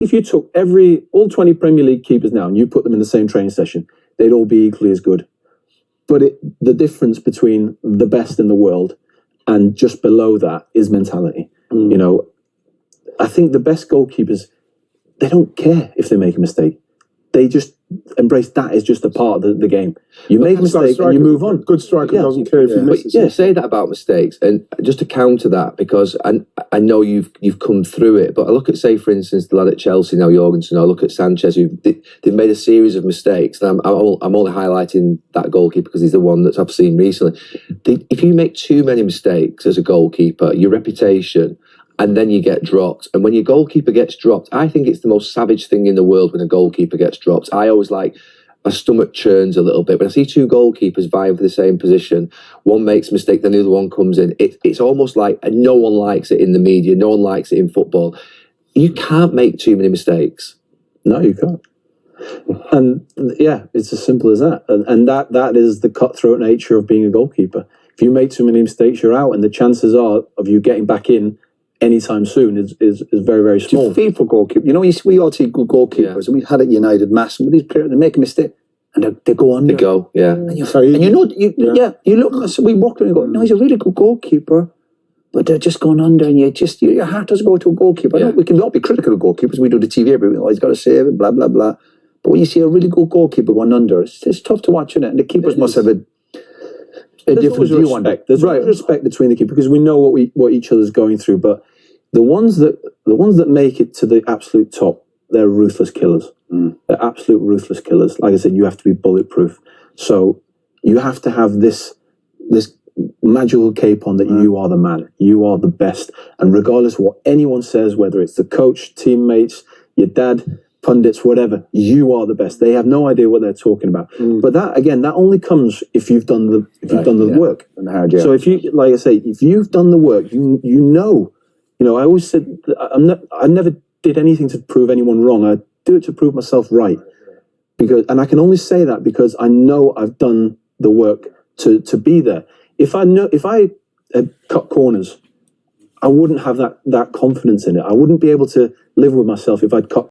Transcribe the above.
If you took all 20 Premier League keepers now and you put them in the same training session, they'd all be equally as good. But the difference between the best in the world and just below that is mentality. You know, I think the best goalkeepers, they don't care if they make a mistake. They just embrace that as just a part of the game. You make a mistake and you move on. Good striker doesn't care if he misses. You say that about mistakes, and just to counter that, because I know you've come through it, but I look at, say, for instance, the lad at Chelsea now, Jorgensen. I look at Sanchez, they've made a series of mistakes, and I'm only highlighting that goalkeeper because he's the one that I've seen recently. If you make too many mistakes as a goalkeeper, your reputation, and then you get dropped. And when your goalkeeper gets dropped, I think it's the most savage thing in the world when a goalkeeper gets dropped. I always my stomach churns a little bit. When I see two goalkeepers vying for the same position, one makes a mistake, then the other one comes in. It's almost like, and no one likes it in the media, no one likes it in football. You can't make too many mistakes. No, you can't. And yeah, it's as simple as that. And that is the cutthroat nature of being a goalkeeper. If you make too many mistakes, you're out, and the chances are of you getting back in anytime soon is very, very small. Do you feel for goalkeepers? You know, we all see good goalkeepers, and we had at United mass, but these players, they make a mistake and they go under. They go, yeah. And you look at us, we walk around and go, no, he's a really good goalkeeper, but they're just going under, and your heart doesn't go to a goalkeeper. I know we can all be critical of goalkeepers. We do the TV every week, he's got to save it, blah, blah, blah. But when you see a really good goalkeeper going under, it's tough to watch, isn't it? And the keepers must have a different view on that. There's respect between the keepers because we know what each other's going through, but the ones that make it to the absolute top, they're ruthless killers. They're absolute ruthless killers. Like I said, you have to be bulletproof. So you have to have this magical cape on that you are the man, you are the best. And regardless of what anyone says, whether it's the coach, teammates, your dad, pundits, whatever, you are the best. They have no idea what they're talking about. But that, again, that only comes if you've done the work. And hard, yeah. So if you, like I say, if you've done the work, you know. You know, I always said I never did anything to prove anyone wrong. I do it to prove myself right, and I can only say that because I know I've done the work to be there. If I had cut corners, I wouldn't have that confidence in it. I wouldn't be able to live with myself if I'd cut